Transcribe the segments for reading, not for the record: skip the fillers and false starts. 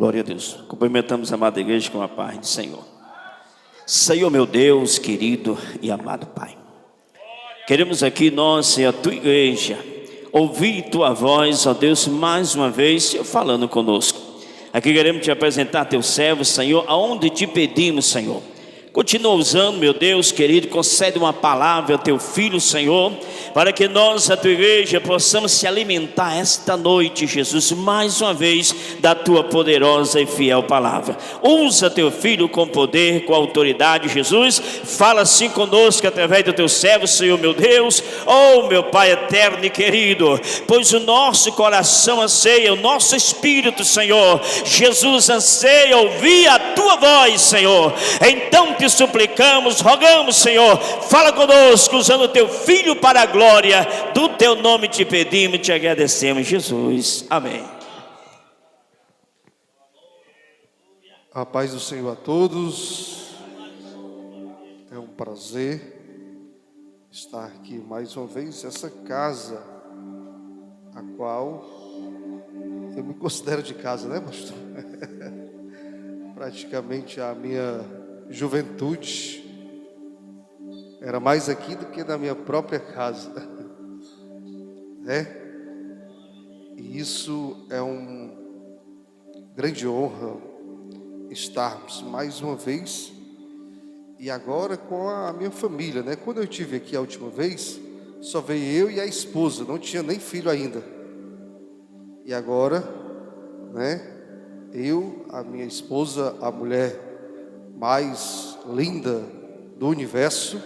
Glória a Deus. Cumprimentamos a amada igreja com a paz do Senhor. Senhor meu Deus, querido e amado Pai, queremos aqui nós e a tua igreja ouvir tua voz, ó Deus, mais uma vez, Senhor, falando conosco. Aqui queremos te apresentar teu servo, Senhor, aonde te pedimos, Senhor. Continua usando, meu Deus querido, concede uma palavra ao teu filho, Senhor, para que nós, a tua igreja, possamos se alimentar esta noite, Jesus, mais uma vez, da tua poderosa e fiel palavra. Usa teu filho com poder, com autoridade, Jesus. Fala assim conosco através do teu servo, Senhor, meu Deus. Oh, meu Pai eterno e querido, pois o nosso coração anseia, o nosso espírito, Senhor, Jesus, anseia ouvir a tua voz, Senhor. Então te suplicamos, rogamos, Senhor, fala conosco usando o teu filho para a glória do teu nome. Te pedimos e te agradecemos, Jesus, amém. A paz do Senhor a todos. É um prazer estar aqui mais uma vez, essa casa a qual eu me considero de casa, né, pastor? Praticamente a minha juventude era mais aqui do que na minha própria casa, né? E isso é uma grande honra estarmos mais uma vez, e agora com a minha família, né? Quando eu estive aqui a última vez, só veio eu e a esposa, não tinha nem filho ainda. E agora, né? Eu, a minha esposa, a mulher mais linda do universo,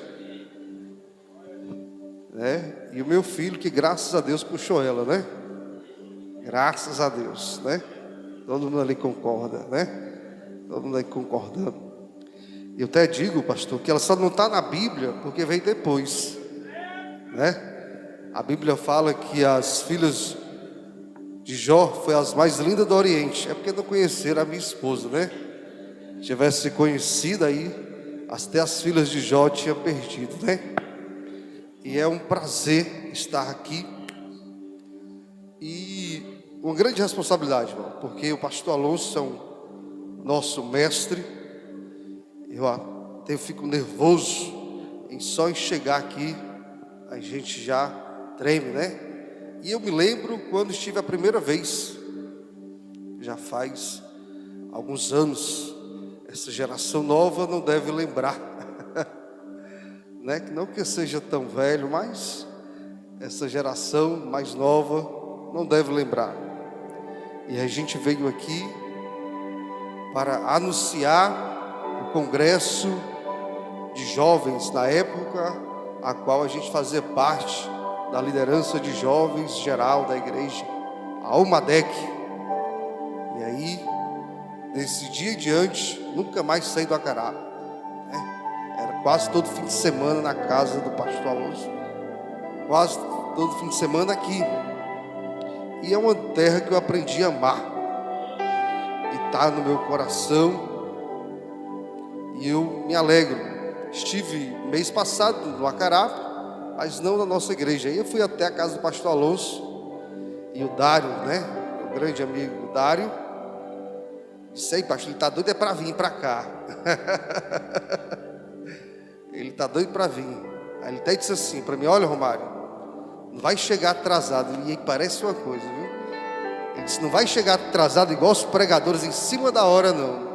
né? E o meu filho, que graças a Deus puxou ela, né? Graças a Deus, né? Todo mundo ali concorda, né? Todo mundo aí concordando. Eu até digo, pastor, que ela só não está na Bíblia porque veio depois, né? A Bíblia fala que as filhas de Jó foram as mais lindas do Oriente. É porque não conheceram a minha esposa, né? Tivesse conhecido aí, até as filhas de Jó tinha perdido, né? E é um prazer estar aqui. E uma grande responsabilidade, irmão, porque o pastor Alonso é um nosso mestre. Eu fico nervoso em só chegar aqui, a gente já treme, né? E eu me lembro quando estive a primeira vez, já faz alguns anos. Essa geração nova não deve lembrar, né? Não que eu seja tão velho, mas essa geração mais nova não deve lembrar. E a gente veio aqui para anunciar o congresso de jovens na época a qual a gente fazia parte da liderança de jovens geral da igreja, a Almadec. E aí, desse dia em diante, nunca mais saí do Acará, né? Era quase todo fim de semana na casa do pastor Alonso, quase todo fim de semana aqui. E é uma terra que eu aprendi a amar, e está no meu coração, e eu me alegro. Estive mês passado no Acará, mas não na nossa igreja. Aí eu fui até a casa do pastor Alonso, e o Dário, né, meu grande amigo Dário, disse: aí, pastor, ele está doido para vir para cá. Ele está doido para vir. Aí ele até disse assim para mim: olha, Romário, não vai chegar atrasado. E aí parece uma coisa, viu? Ele disse: não vai chegar atrasado igual os pregadores em cima da hora, não.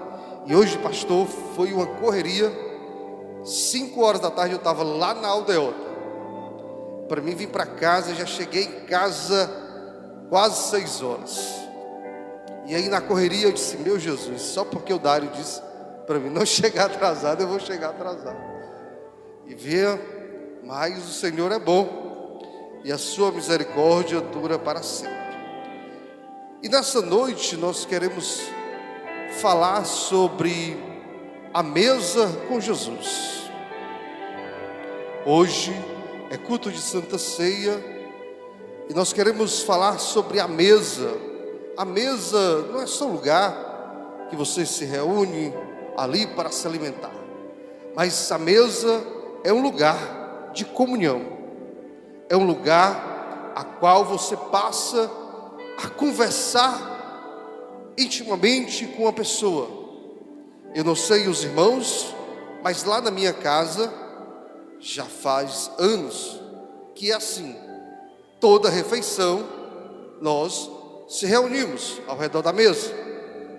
E hoje, pastor, foi uma correria. 5 horas da tarde eu estava lá na aldeota. Para mim vir para casa, já cheguei em casa quase 6 horas. E aí na correria eu disse: meu Jesus, só porque o Dário disse para mim não chegar atrasado, eu vou chegar atrasado. E veja, mas o Senhor é bom, e a sua misericórdia dura para sempre. E nessa noite nós queremos falar sobre a mesa com Jesus. Hoje é culto de Santa Ceia, e nós queremos falar sobre a mesa. A mesa não é só um lugar que você se reúne ali para se alimentar, mas a mesa é um lugar de comunhão, é um lugar a qual você passa a conversar intimamente com a pessoa. Eu não sei os irmãos, mas lá na minha casa já faz anos que é assim. Toda refeição nós se reunimos ao redor da mesa.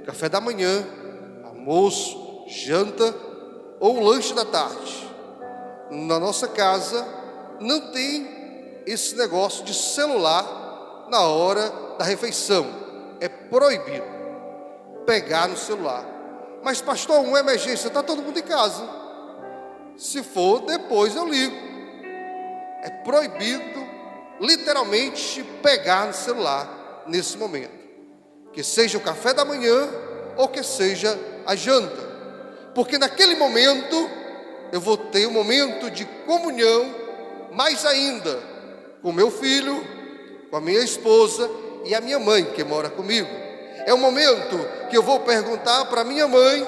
Café da manhã, almoço, janta ou lanche da tarde. Na nossa casa não tem esse negócio de celular na hora da refeição. É proibido pegar no celular. Mas pastor, uma emergência, está todo mundo em casa. Se for, depois eu ligo. É proibido literalmente pegar no celular nesse momento. Que seja o café da manhã ou que seja a janta. Porque naquele momento eu vou ter um momento de comunhão, mais ainda com meu filho, com a minha esposa e a minha mãe que mora comigo. É o momento que eu vou perguntar para minha mãe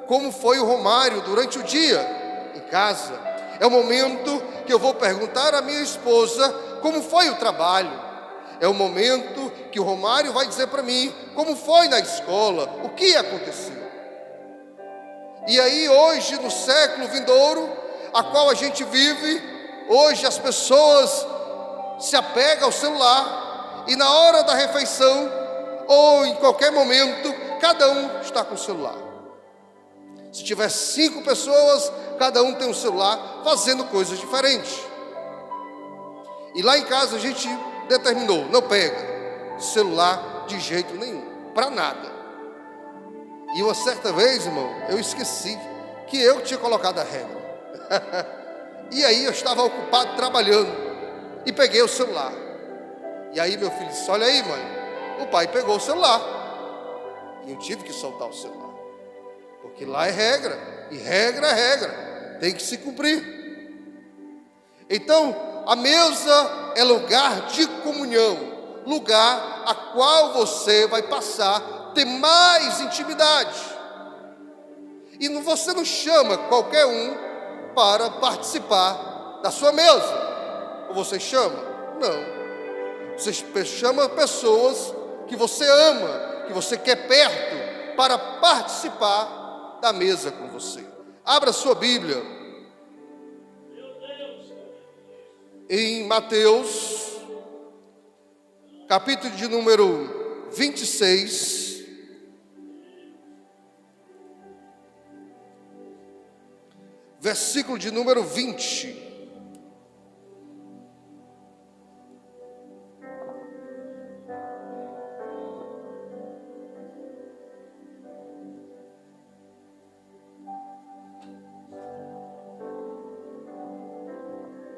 como foi o Romário durante o dia em casa. É o momento que eu vou perguntar à minha esposa como foi o trabalho. É o momento que o Romário vai dizer para mim como foi na escola, o que aconteceu. E aí hoje, no século vindouro, a qual a gente vive, hoje as pessoas se apegam ao celular e na hora da refeição ou em qualquer momento, cada um está com o celular. Se tiver 5 pessoas, cada um tem um celular fazendo coisas diferentes. E lá em casa a gente determinou, não pega celular de jeito nenhum, para nada. E uma certa vez, irmão, eu esqueci que eu tinha colocado a regra. E aí eu estava ocupado trabalhando e peguei o celular. E aí meu filho disse, olha aí, mãe, o pai pegou o celular. E eu tive que soltar o celular. Porque lá é regra, e regra é regra, tem que se cumprir. Então, a mesa é lugar de comunhão, lugar a qual você vai passar a ter mais intimidade. E você não chama qualquer um para participar da sua mesa. Ou você chama? Não. Você chama pessoas que você ama, que você quer perto, para participar da mesa com você. Abra sua Bíblia em Mateus, capítulo de número 26, versículo de número 20.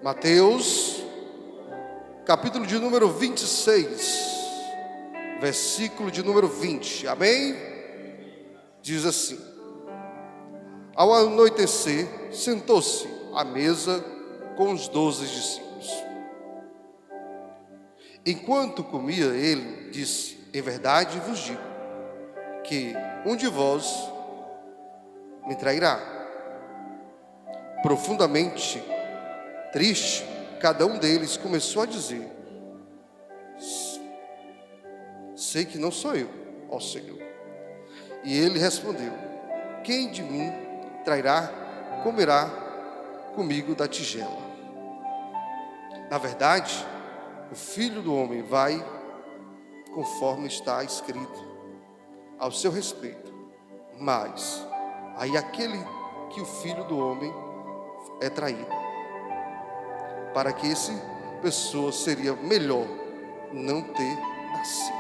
Mateus, capítulo de número 26, versículo de número 20, amém? Diz assim: ao anoitecer, sentou-se à mesa com os 12 discípulos. Enquanto comia, ele disse, em verdade vos digo, que um de vós me trairá. Profundamente triste, cada um deles começou a dizer, sei que não sou eu, ó Senhor. E ele respondeu, quem de mim trairá, comerá comigo da tigela. Na verdade, o Filho do Homem vai, conforme está escrito, ao seu respeito. Mas, aí aquele que o Filho do Homem é traído. Para que essa pessoa seria melhor não ter nascido.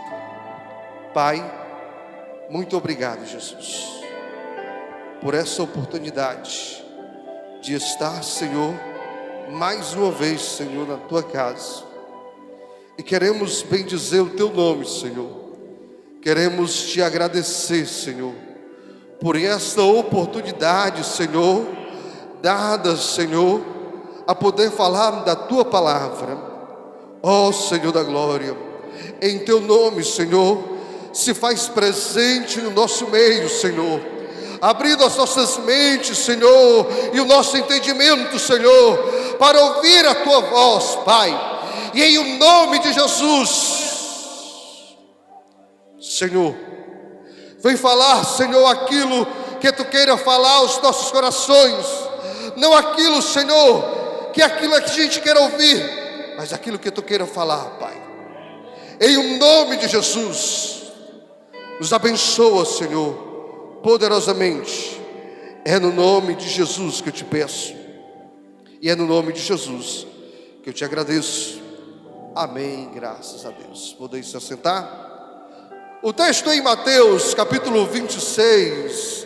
Pai, muito obrigado, Jesus, por essa oportunidade de estar, Senhor, mais uma vez, Senhor, na tua casa. E queremos bendizer o teu nome, Senhor. Queremos te agradecer, Senhor, por esta oportunidade, Senhor, dada, Senhor, a poder falar da tua palavra. Ó Senhor da glória, em teu nome, Senhor, se faz presente no nosso meio, Senhor, abrindo as nossas mentes, Senhor, e o nosso entendimento, Senhor, para ouvir a tua voz, Pai, e em o nome de Jesus, Senhor, Vem falar, Senhor, aquilo que Tu queira falar aos nossos corações. Não aquilo, Senhor, que é aquilo que a gente quer ouvir, mas aquilo que Tu queira falar, Pai. Em o nome de Jesus, nos abençoa, Senhor, poderosamente. É no nome de Jesus que eu te peço. E é no nome de Jesus que eu te agradeço. Amém, graças a Deus. Podem se assentar? O texto é em Mateus capítulo 26,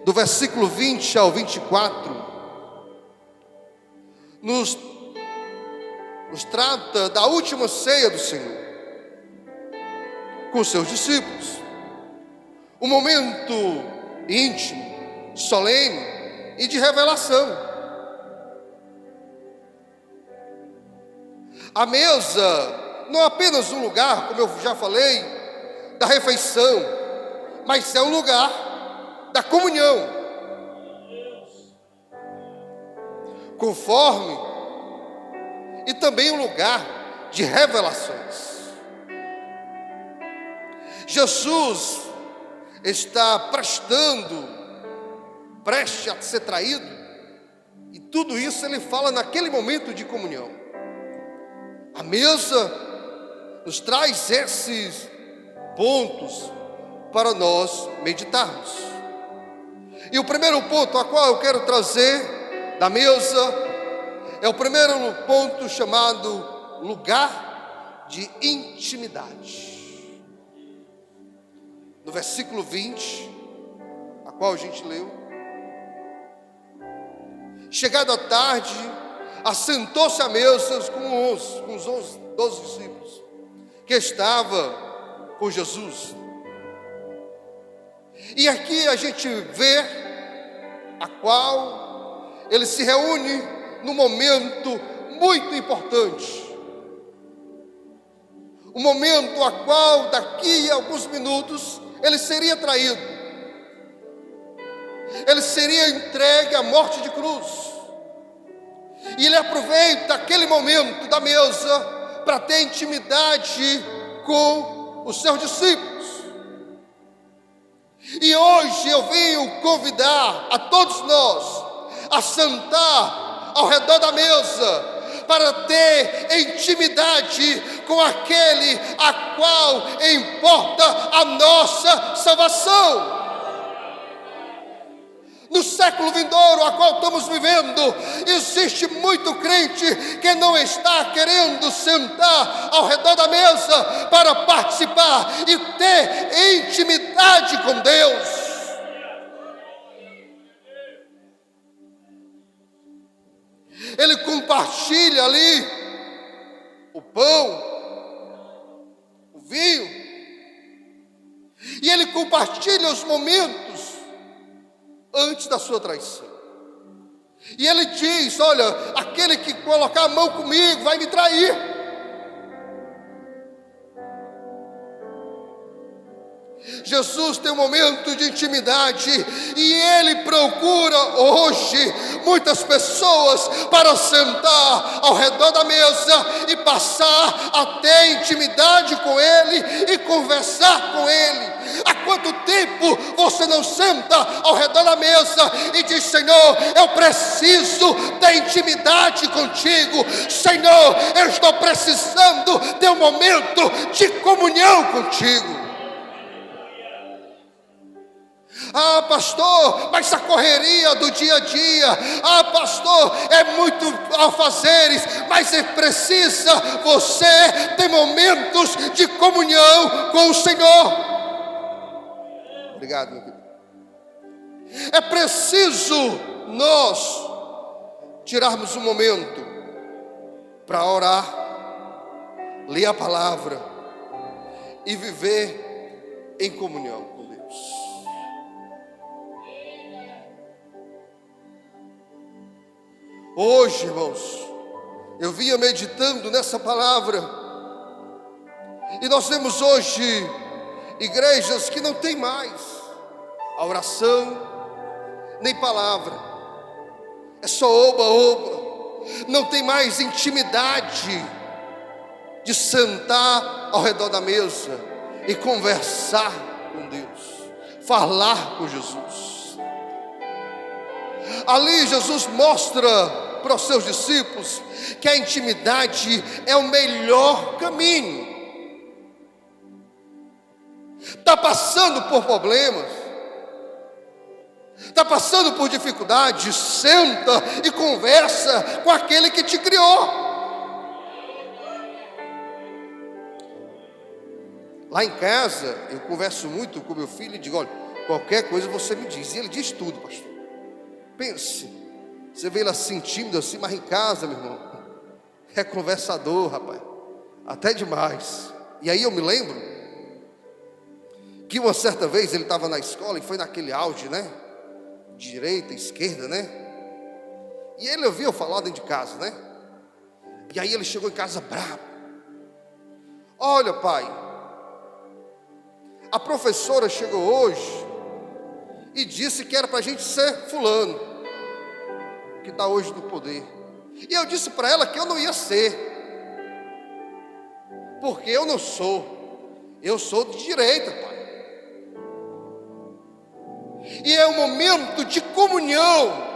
do versículo 20 ao 24, nos trata da última ceia do Senhor com os seus discípulos. Um momento íntimo, solene e de revelação. A mesa não é apenas um lugar, como eu já falei, da refeição, mas é um lugar da comunhão. Conforme, e também um lugar de revelações. Jesus está prestes a ser traído, e tudo isso ele fala naquele momento de comunhão. A mesa nos traz esses pontos para nós meditarmos. E o primeiro ponto a qual eu quero trazer da mesa é o primeiro ponto chamado lugar de intimidade. No versículo 20, a qual a gente leu: chegada a tarde, assentou-se à mesa com os 12 discípulos que estava com Jesus. E aqui a gente vê a qual ele se reúne num momento muito importante. Um momento a qual daqui a alguns minutos ele seria traído. Ele seria entregue à morte de cruz. E ele aproveita aquele momento da mesa para ter intimidade com os seus discípulos. E hoje eu venho convidar a todos nós a sentar ao redor da mesa para ter intimidade com aquele a qual importa a nossa salvação. No século vindouro a qual estamos vivendo, existe muito crente que não está querendo sentar ao redor da mesa para participar e ter intimidade com Deus. Ele compartilha ali o pão, o vinho, e ele compartilha os momentos antes da sua traição. E ele diz: olha, aquele que colocar a mão comigo vai me trair. Jesus tem um momento de intimidade e ele procura hoje muitas pessoas para sentar ao redor da mesa e passar a ter intimidade com ele e conversar com ele. Há quanto tempo você não senta ao redor da mesa e diz: Senhor, eu preciso ter intimidade contigo. Senhor, eu estou precisando ter um momento de comunhão contigo. Ah, pastor, mas a correria do dia a dia. Ah, pastor, é muito afazeres. Mas precisa você ter momentos de comunhão com o Senhor. Obrigado, meu querido. É preciso nós tirarmos um momento para orar, ler a palavra e viver em comunhão com Deus. Hoje, irmãos, eu vinha meditando nessa palavra, e nós vemos hoje igrejas que não tem mais a oração, nem palavra, é só oba-oba, não tem mais intimidade de sentar ao redor da mesa e conversar com Deus. falar com Jesus. Ali Jesus mostra para os seus discípulos que a intimidade é o melhor caminho. Está passando por problemas, está passando por dificuldades, senta e conversa com aquele que te criou. Lá em casa, eu converso muito com meu filho e digo: olha, qualquer coisa você me diz. E ele diz tudo, pastor. Pense, você vê ele assim, tímido assim, mas em casa, meu irmão, é conversador, rapaz, até demais. E aí eu me lembro que uma certa vez ele estava na escola e foi naquele auge, né? Direita, esquerda, né? E ele ouviu eu falar dentro de casa, né? E aí ele chegou em casa bravo. Olha, pai, a professora chegou hoje e disse que era para a gente ser fulano, que está hoje no poder. E eu disse para ela que eu não ia ser, porque eu não sou. Eu sou de direita, pai. E é um momento de comunhão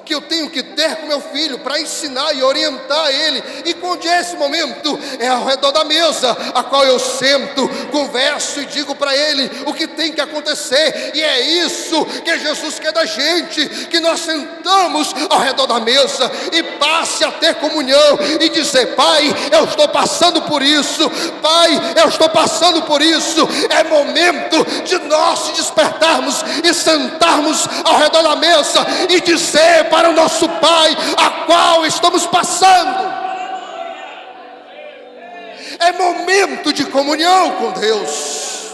que eu tenho que ter com meu filho para ensinar e orientar ele. E quando é esse momento? É ao redor da mesa, a qual eu sento, converso e digo para ele o que tem que acontecer. E é isso que Jesus quer da gente, que nós sentamos ao redor da mesa e passe a ter comunhão e dizer: pai, eu estou passando por isso, pai, eu estou passando por isso. É momento de nós se despertarmos e sentarmos ao redor da mesa e dizer para o nosso Pai a qual estamos passando. É momento de comunhão com Deus,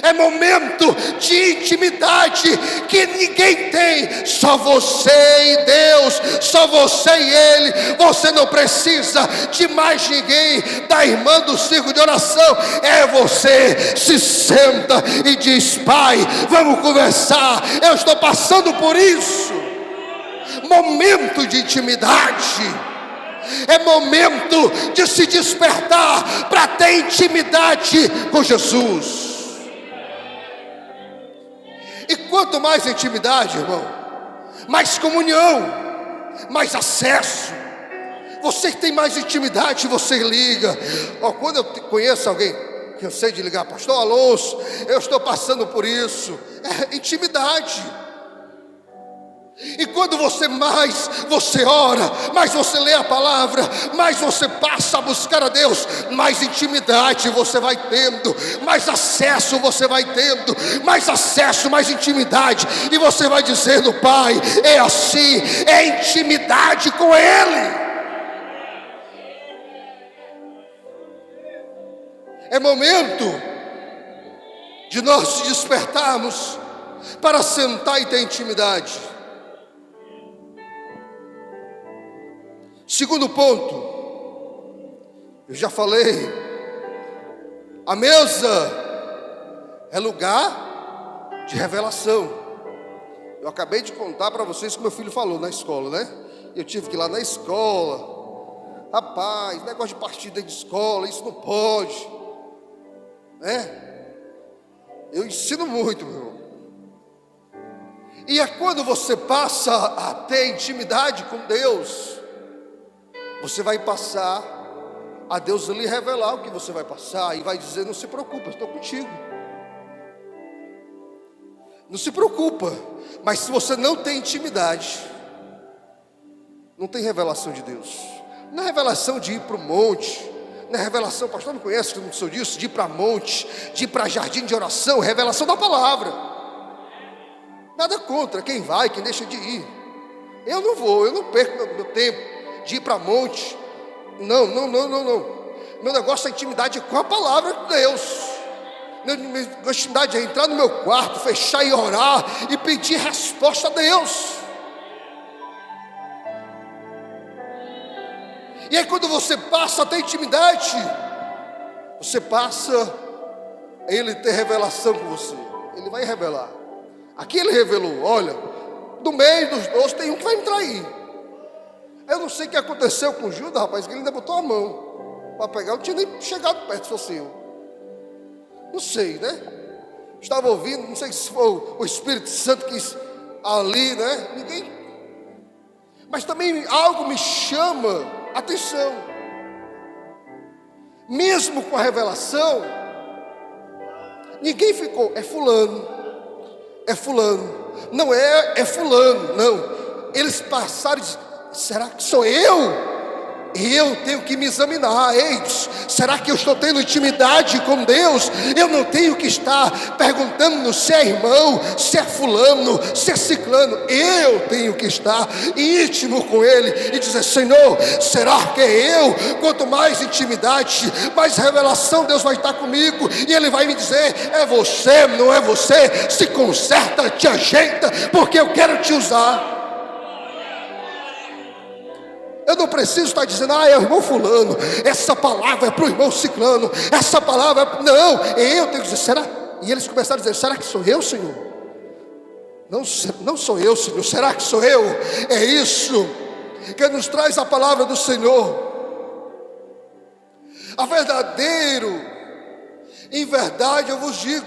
é momento de intimidade que ninguém tem, só você e Deus, só você e Ele. Você não precisa de mais ninguém, da irmã do círculo de oração. É você, se senta e diz: pai, vamos conversar, eu estou passando por isso. Momento de intimidade, é momento de se despertar para ter intimidade com Jesus. E quanto mais intimidade, irmão, mais comunhão, mais acesso. Você que tem mais intimidade, você liga. Quando eu conheço alguém que eu sei de ligar: pastor Alonso, eu estou passando por isso. É intimidade. E quando mais você ora, mais você lê a palavra, mais você passa a buscar a Deus, mais intimidade você vai tendo, mais acesso você vai tendo, mais acesso, mais intimidade. E você vai dizendo: pai, é assim, é intimidade com Ele. É momento de nós se despertarmos para sentar e ter intimidade. Segundo ponto, eu já falei, a mesa é lugar de revelação. Eu acabei de contar para vocês o que meu filho falou na escola, né? Eu tive que ir lá na escola. Rapaz, negócio de partida de escola, isso não pode, né? Eu ensino muito, meu irmão. E é quando você passa a ter intimidade com Deus, você vai passar a Deus lhe revelar o que você vai passar e vai dizer: não se preocupa, eu estou contigo. Não se preocupa. Mas se você não tem intimidade, não tem revelação de Deus. Não é revelação de ir para o monte, não é revelação, pastor, não conhece que eu não sou disso, de ir para monte, de ir para jardim de oração. É revelação da palavra. Nada contra quem vai, quem deixa de ir. Eu não vou, eu não perco meu tempo de ir para monte. Não. Meu negócio é intimidade com a palavra de Deus. Minha intimidade é entrar no meu quarto, fechar e orar e pedir resposta a Deus. E aí quando você passa a ter intimidade, você passa a Ele ter revelação com você. Ele vai revelar. Aqui Ele revelou: olha, do meio dos 12 tem um que vai me trair. Eu não sei o que aconteceu com Judas, rapaz, que ele ainda botou a mão para pegar. Eu não tinha nem chegado perto, se fosse eu. Não sei, né? estava ouvindo, não sei se foi o Espírito Santo que ali, né? Ninguém. Mas também algo me chama a atenção. Mesmo com a revelação, ninguém ficou, é fulano, não é fulano, não. Eles passaram e disseram, será que sou eu? Eu tenho que me examinar. Ei, será que eu estou tendo intimidade com Deus? Eu não tenho que estar perguntando se é irmão, se é fulano, se é ciclano. Eu tenho que estar íntimo com Ele e dizer, Senhor, será que é eu? Quanto mais intimidade, mais revelação Deus vai estar comigo. E Ele vai me dizer, é você, não é você? Se conserta, te ajeita, porque eu quero te usar. Eu não preciso estar dizendo, é o irmão fulano, essa palavra é para o irmão ciclano, essa palavra é... Não, eu tenho que dizer, será? E eles começaram a dizer, será que sou eu, Senhor? Não sou eu, Senhor, será que sou eu? É isso que nos traz a palavra do Senhor. A verdadeiro, em verdade eu vos digo,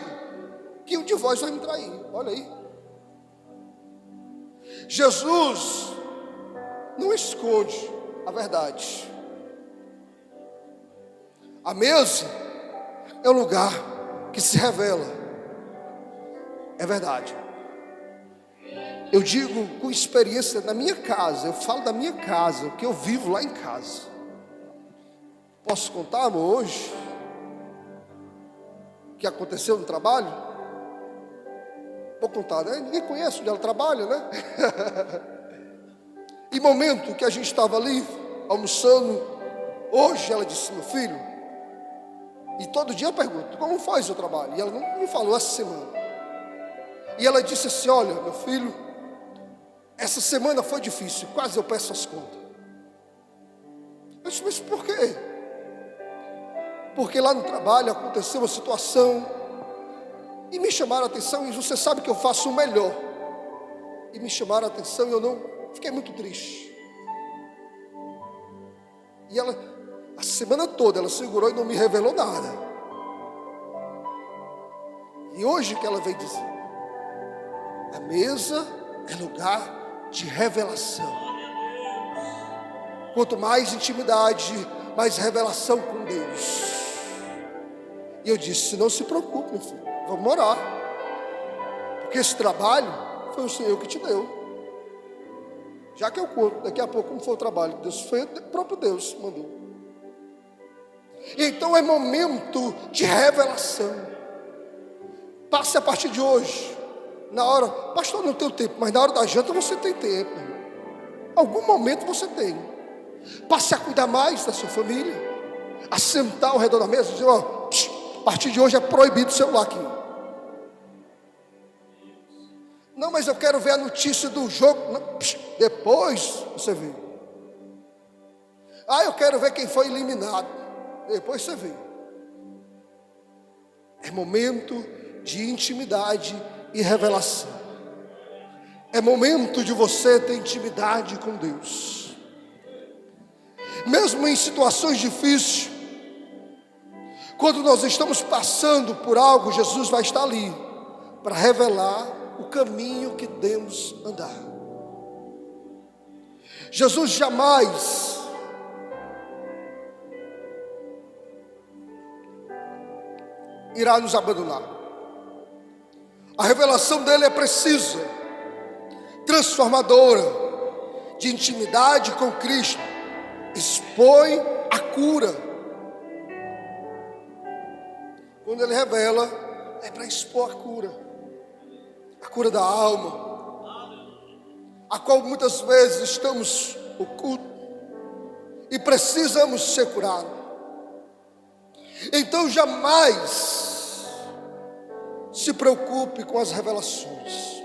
que um de vós vai me trair. Olha aí, Jesus não esconde a verdade. A mesa é um lugar que se revela. É verdade. Eu digo com experiência na minha casa. Eu falo da minha casa, o que eu vivo lá em casa. Posso contar, amor, hoje? O que aconteceu no trabalho? Vou contar, né? Ninguém conhece onde ela trabalha, né? E momento que a gente estava ali, almoçando, hoje ela disse, meu filho, e todo dia eu pergunto, como faz o trabalho? E ela não me falou essa semana. E ela disse assim, olha, meu filho, essa semana foi difícil, quase eu peço as contas. Eu disse, mas por quê? Porque lá no trabalho aconteceu uma situação, e me chamaram a atenção, e você sabe que eu faço o melhor. E me chamaram a atenção, e eu não... Fiquei muito triste. E ela, a semana toda, ela segurou e não me revelou nada. E hoje que ela veio dizer, a mesa é lugar de revelação. Quanto mais intimidade, mais revelação com Deus. E eu disse, não se preocupe, meu filho, vamos orar. Porque esse trabalho foi o Senhor que te deu. Já que eu conto daqui a pouco como foi o trabalho de Deus, foi o próprio Deus que mandou. Então é momento de revelação. Passe a partir de hoje, na hora, pastor, não tenho tempo, mas na hora da janta você tem tempo. Algum momento você tem. Passe a cuidar mais da sua família, a sentar ao redor da mesa e dizer, ó, a partir de hoje é proibido o celular aqui. Não, mas eu quero ver a notícia do jogo. Não, depois você vê. Eu quero ver quem foi eliminado. Depois você vê. É momento de intimidade e revelação. É momento de você ter intimidade com Deus. Mesmo em situações difíceis, quando nós estamos passando por algo, Jesus vai estar ali para revelar o caminho que devemos andar. Jesus jamais irá nos abandonar. A revelação dele é precisa, transformadora, de intimidade com Cristo, expõe a cura. Quando ele revela, é para expor a cura da alma, a qual muitas vezes estamos ocultos e precisamos ser curados. Então jamais se preocupe com as revelações,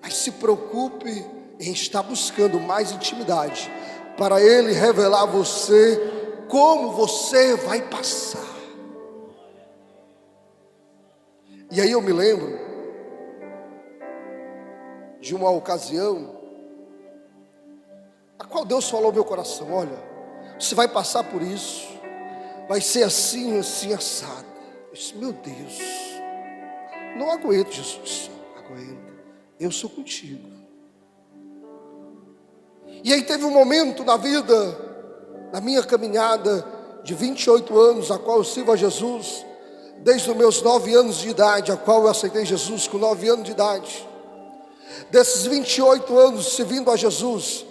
mas se preocupe em estar buscando mais intimidade, para Ele revelar a você como você vai passar. E aí eu me lembro de uma ocasião, a qual Deus falou ao meu coração, olha, você vai passar por isso, vai ser assim, assim, assado. Eu disse, meu Deus, Não aguento, Jesus. Aguenta, eu sou contigo. E aí teve um momento na vida, na minha caminhada de 28 anos, a qual eu sirvo a Jesus, desde os meus 9 anos de idade, a qual eu aceitei Jesus com 9 anos de idade. Desses 28 anos servindo a Jesus,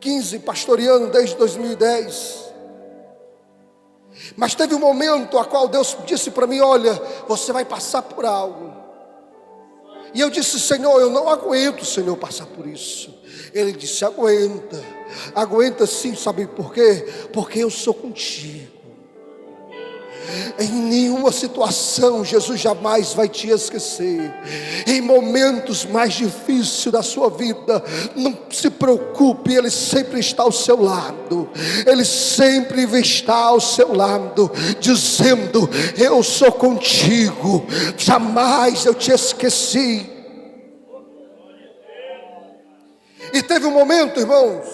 15 pastoreando desde 2010. Mas teve um momento a qual Deus disse para mim: olha, você vai passar por algo. E eu disse: Senhor, eu não aguento, Senhor, passar por isso. Ele disse: aguenta, aguenta sim. Sabe por quê? Porque eu sou contigo. Em nenhuma situação Jesus jamais vai te esquecer. Em momentos mais difíceis da sua vida, não se preocupe, Ele sempre está ao seu lado. Ele sempre está ao seu lado, dizendo: eu sou contigo, jamais eu te esqueci. E teve um momento, irmãos,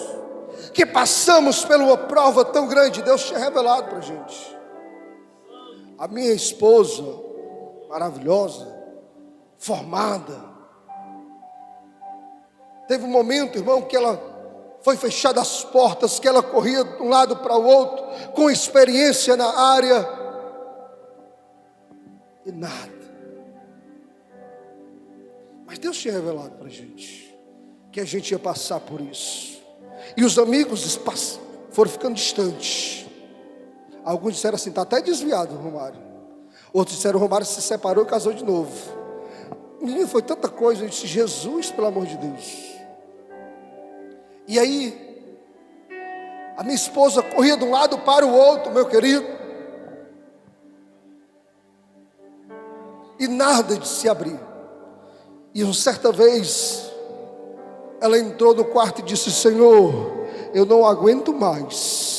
que passamos por uma prova tão grande. Deus tinha revelado para a gente. A minha esposa, maravilhosa, formada, teve um momento, irmão, que ela foi fechada as portas, que ela corria de um lado para o outro, com experiência na área, e nada. Mas Deus tinha revelado para a gente que a gente ia passar por isso. E os amigos foram ficando distantes. Alguns disseram assim: está até desviado o Romário. Outros disseram: o Romário se separou e casou de novo. Menino, foi tanta coisa. Eu disse: Jesus, pelo amor de Deus. E aí, a minha esposa corria de um lado para o outro, meu querido, e nada de se abrir. E uma certa vez, ela entrou no quarto e disse: Senhor, eu não aguento mais.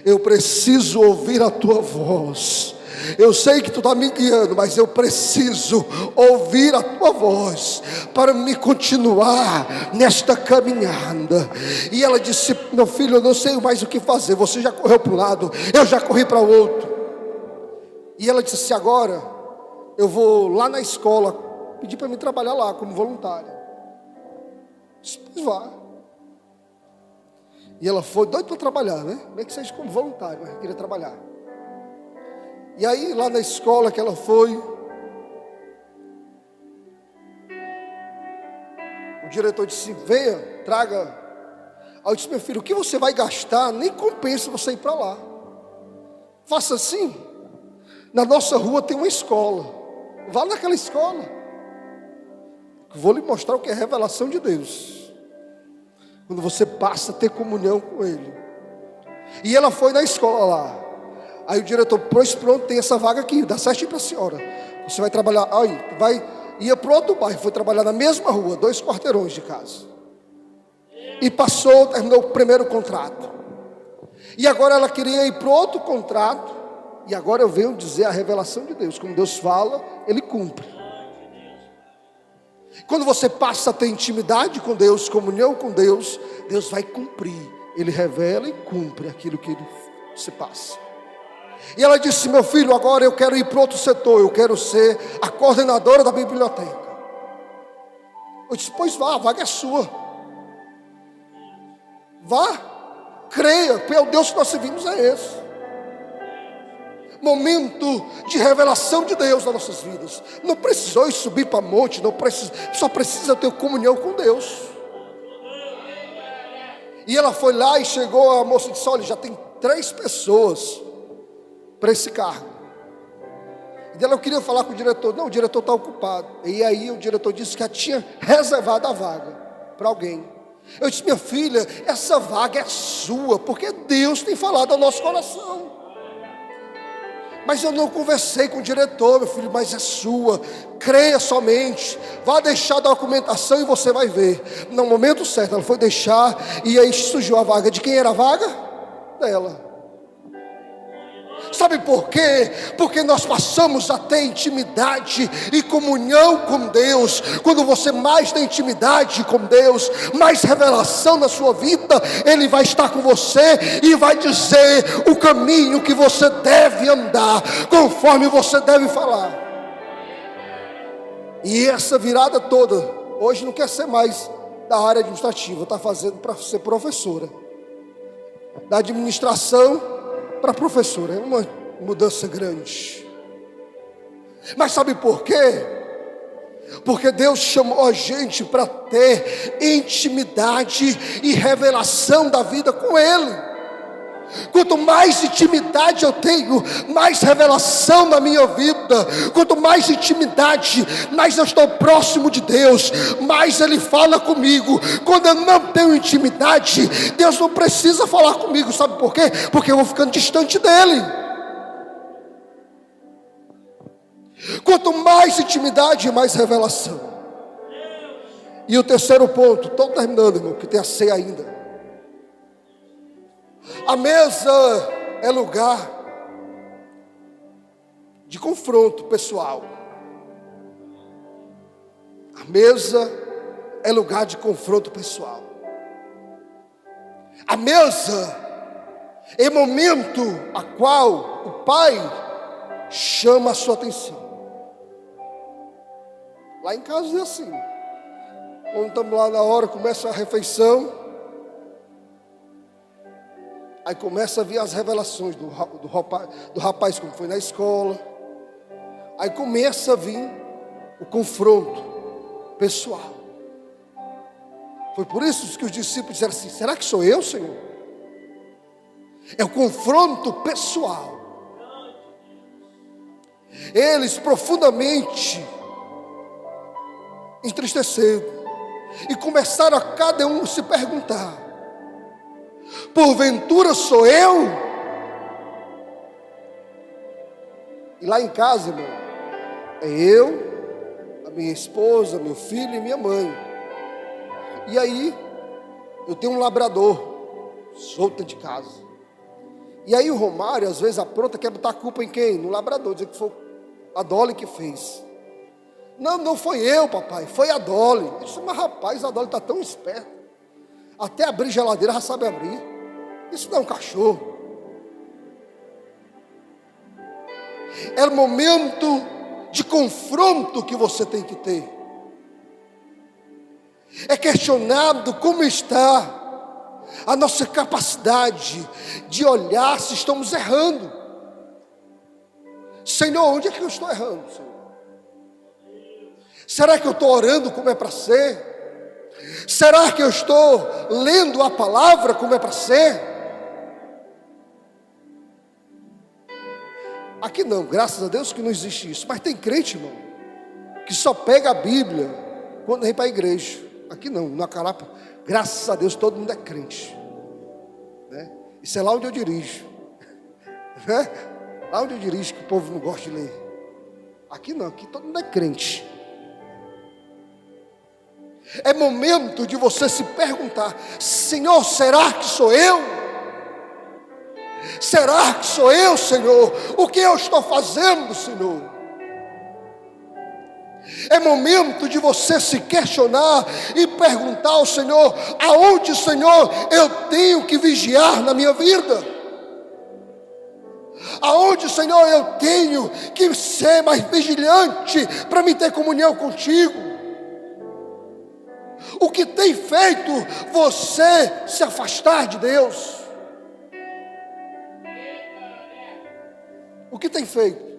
Eu preciso ouvir a tua voz. Eu sei que tu está me guiando, mas eu preciso ouvir a tua voz para me continuar nesta caminhada. E ela disse: meu filho, eu não sei mais o que fazer. Você já correu para um lado, eu já corri para o outro. E ela disse assim: agora eu vou lá na escola pedir para me trabalhar lá como voluntária. Disse: pois vá. E ela foi doida para trabalhar, né? Nem que seja como voluntária, mas queria trabalhar. E aí, lá na escola que ela foi, o diretor disse: venha, traga. Aí eu disse: meu filho, o que você vai gastar, nem compensa você ir para lá. Faça assim, na nossa rua tem uma escola, vá naquela escola. Vou lhe mostrar o que é revelação de Deus. Quando você passa a ter comunhão com Ele. E ela foi na escola lá. Aí o diretor: pois pronto, tem essa vaga aqui, dá certinho para a senhora. Você vai trabalhar, aí, ia para outro bairro, foi trabalhar na mesma rua, 2 quarteirões de casa. E passou, terminou o primeiro contrato. E agora ela queria ir para outro contrato. E agora eu venho dizer a revelação de Deus. Como Deus fala, Ele cumpre. Quando você passa a ter intimidade com Deus, comunhão com Deus, Deus vai cumprir. Ele revela e cumpre aquilo que se passa. E ela disse: meu filho, agora eu quero ir para outro setor. Eu quero ser a coordenadora da biblioteca. Eu disse: pois vá, a vaga é sua. Vá, creia, porque o Deus que nós servimos é esse. Momento de revelação de Deus nas nossas vidas. Não precisou ir subir para monte, só precisa ter comunhão com Deus. E ela foi lá e chegou, a moça disse: olha, já tem 3 pessoas para esse cargo. E ela: eu queria falar com o diretor. Não, o diretor está ocupado. E aí o diretor disse que já tinha reservado a vaga para alguém. Eu disse: minha filha, essa vaga é sua, porque Deus tem falado ao nosso coração. Mas eu não conversei com o diretor, meu filho, mas é sua. Creia somente. Vá deixar a documentação e você vai ver. No momento certo, ela foi deixar. E aí surgiu a vaga. De quem era a vaga? Dela. Sabe por quê? Porque nós passamos a ter intimidade e comunhão com Deus. Quando você mais tem intimidade com Deus, mais revelação na sua vida, Ele vai estar com você e vai dizer o caminho que você deve andar, conforme você deve falar. E essa virada toda, hoje não quer ser mais da área administrativa, está fazendo para ser professora. Da administração para professora, é uma mudança grande. Mas sabe por quê? Porque Deus chamou a gente para ter intimidade e revelação da vida com Ele. Quanto mais intimidade eu tenho, mais revelação na minha vida. Quanto mais intimidade, mais eu estou próximo de Deus, mais Ele fala comigo. Quando eu não tenho intimidade, Deus não precisa falar comigo. Sabe por quê? Porque eu vou ficando distante dEle. Quanto mais intimidade, mais revelação. E o terceiro ponto, estou terminando, irmão, que tem a ceia ainda. A mesa é lugar de confronto pessoal. A mesa é lugar de confronto pessoal. A mesa é momento a qual o pai chama a sua atenção. Lá em casa é assim. Quando estamos lá na hora, começa a refeição. Aí começa a vir as revelações do rapaz como foi na escola. Aí começa a vir o confronto pessoal. Foi por isso que os discípulos disseram assim: será que sou eu, Senhor? É o confronto pessoal. Eles profundamente entristeceram e começaram a cada um se perguntar: porventura sou eu? E lá em casa, irmão, é eu, a minha esposa, meu filho e minha mãe. E aí, eu tenho um labrador, solta de casa. E aí o Romário, às vezes, apronta, quer botar a culpa em quem? No labrador, dizer que foi a Dolly que fez. Não, não foi eu, papai, foi a Dolly. Eu disse: mas rapaz, a Dolly está tão esperta, até abrir geladeira já sabe abrir. Isso não é um cachorro. É o momento de confronto que você tem que ter. É questionado como está a nossa capacidade de olhar se estamos errando. Senhor, onde é que eu estou errando, Senhor? Será que eu estou orando como é para ser? Será que eu estou lendo a palavra como é para ser? Aqui não, graças a Deus que não existe isso. Mas tem crente, irmão, que só pega a Bíblia quando vem para a igreja. Aqui não, no Acarapa, graças a Deus todo mundo é crente, né? Isso é lá onde eu dirijo, né? Lá onde eu dirijo, que o povo não gosta de ler. Aqui não, aqui todo mundo é crente. É momento de você se perguntar: Senhor, será que sou eu? Será que sou eu, Senhor? O que eu estou fazendo, Senhor? É momento de você se questionar e perguntar ao Senhor: aonde, Senhor, eu tenho que vigiar na minha vida? Aonde, Senhor, eu tenho que ser mais vigilante para me ter comunhão contigo? O que tem feito você se afastar de Deus? O que tem feito?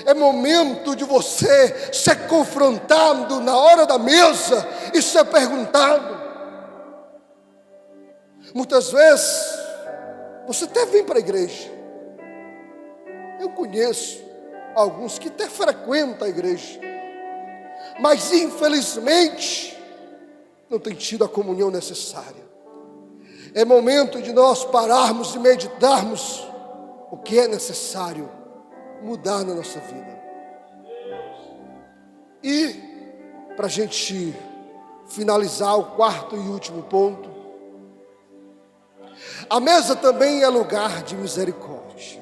É momento de você ser confrontado na hora da mesa e ser perguntado. Muitas vezes você até vem para a igreja. Eu conheço alguns que até frequentam a igreja, mas infelizmente não tem tido a comunhão necessária. É momento de nós pararmos e meditarmos o que é necessário mudar na nossa vida. E para a gente finalizar o quarto e último ponto, a mesa também é lugar de misericórdia.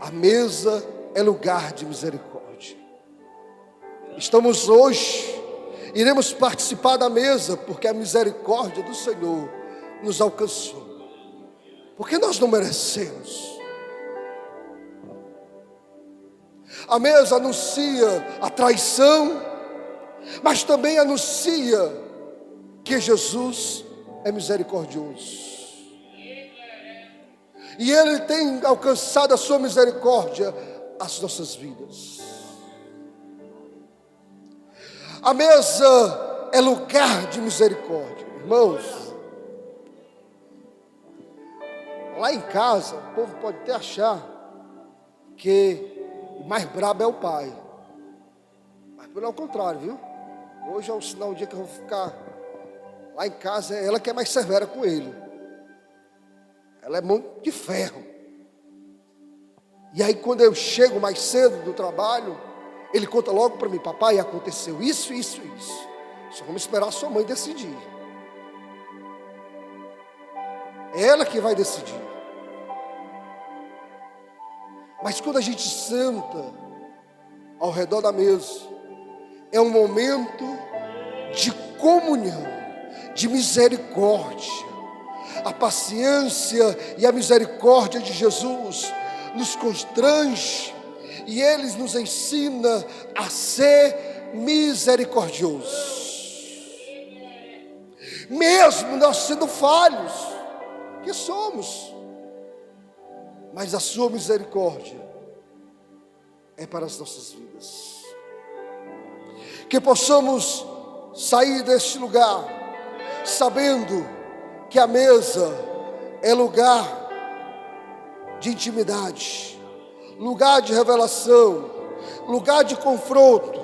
A mesa é lugar de misericórdia. Estamos hoje, iremos participar da mesa porque a misericórdia do Senhor nos alcançou. Porque nós não merecemos. A mesa anuncia a traição, mas também anuncia que Jesus é misericordioso. E Ele tem alcançado a sua misericórdia às nossas vidas. A mesa é lugar de misericórdia, irmãos. Lá em casa, o povo pode até achar que o mais brabo é o pai, mas pelo contrário, viu? Hoje é um sinal, um dia que eu vou ficar lá em casa, é ela que é mais severa com ele. Ela é mão de ferro. E aí quando eu chego mais cedo do trabalho, ele conta logo para mim: papai, aconteceu isso, isso, isso. Só vamos esperar a sua mãe decidir. É ela que vai decidir. Mas quando a gente senta ao redor da mesa, é um momento de comunhão, de misericórdia. A paciência e a misericórdia de Jesus nos constrange e Ele nos ensina a ser misericordiosos. Mesmo nós sendo falhos, que somos, mas a sua misericórdia é para as nossas vidas. Que possamos sair deste lugar sabendo que a mesa é lugar de intimidade, lugar de revelação, lugar de confronto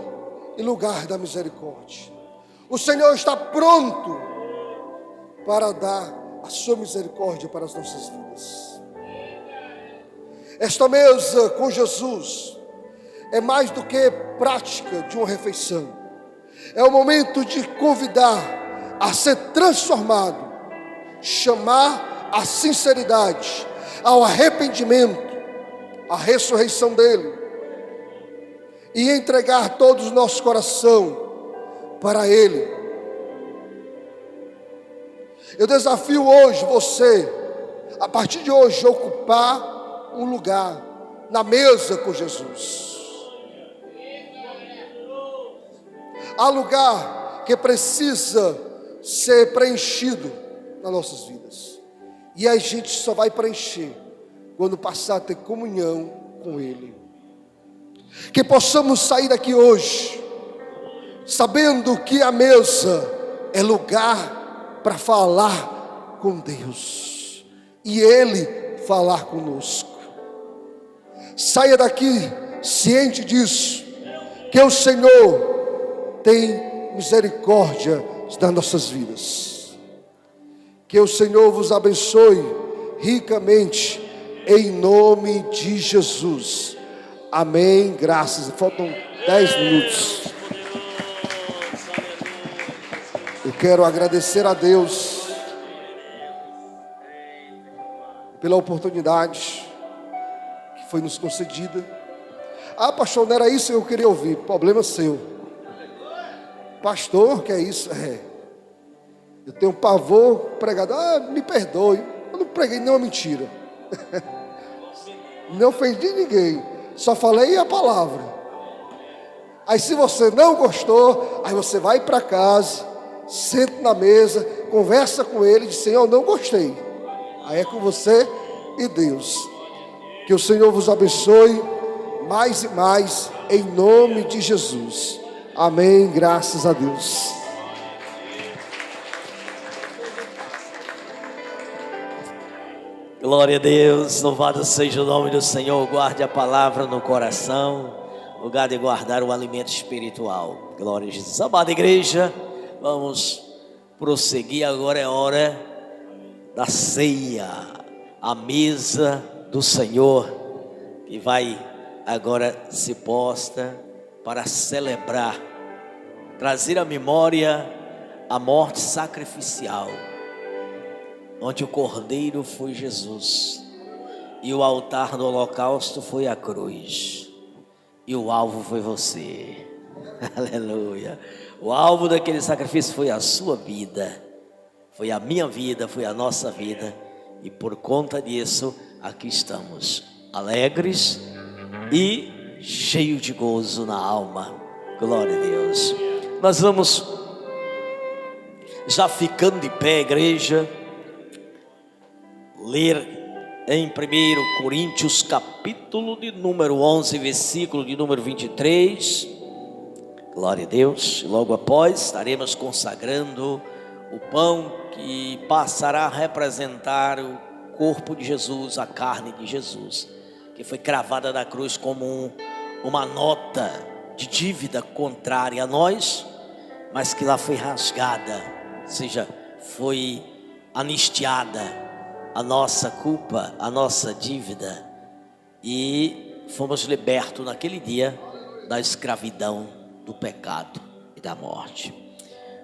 e lugar da misericórdia. O Senhor está pronto para dar a sua misericórdia para as nossas vidas. Esta mesa com Jesus é mais do que prática de uma refeição. É o momento de convidar a ser transformado, chamar a sinceridade, ao arrependimento, à ressurreição dele, e entregar todo o nosso coração para ele. Eu desafio hoje você, a partir de hoje, ocupar um lugar na mesa com Jesus. Há lugar que precisa ser preenchido nas nossas vidas, e a gente só vai preencher quando passar a ter comunhão com Ele. Que possamos sair daqui hoje sabendo que a mesa é lugar para falar com Deus e Ele falar conosco. Saia daqui ciente disso, que o Senhor tem misericórdia das nossas vidas. Que o Senhor vos abençoe ricamente, em nome de Jesus. Amém. Graças. Faltam 10 minutos. Eu quero agradecer a Deus pela oportunidade que foi nos concedida. Ah, pastor, não era isso que eu queria ouvir. Problema seu. Pastor, que é isso? Eu tenho pavor pregado. Ah, me perdoe. Eu não preguei nenhuma mentira. Não ofendi ninguém. Só falei a palavra. Aí se você não gostou, aí você vai para casa, senta na mesa, conversa com ele e diz: Senhor, não gostei. Aí é com você e Deus. Que o Senhor vos abençoe mais e mais, em nome de Jesus. Amém, graças a Deus. Glória a Deus, louvado seja o nome do Senhor. Guarde a palavra no coração, lugar de guardar o alimento espiritual. Glória a Jesus. Amada igreja, vamos prosseguir. Agora é hora da ceia, a mesa do Senhor, que vai agora se posta para celebrar, trazer à memória a morte sacrificial, onde o cordeiro foi Jesus e o altar do holocausto foi a cruz e o alvo foi você. Aleluia. O alvo daquele sacrifício foi a sua vida, foi a minha vida, foi a nossa vida, e por conta disso aqui estamos, alegres e cheio de gozo na alma. Glória a Deus. Nós vamos, já ficando de pé, igreja, ler em 1 Coríntios, capítulo de número 11, versículo de número 23. Glória a Deus. Logo após estaremos consagrando o pão que passará a representar o corpo de Jesus, a carne de Jesus, que foi cravada na cruz como uma nota de dívida contrária a nós, mas que lá foi rasgada, ou seja, foi anistiada a nossa culpa, a nossa dívida, e fomos libertos naquele dia da escravidão, do pecado e da morte.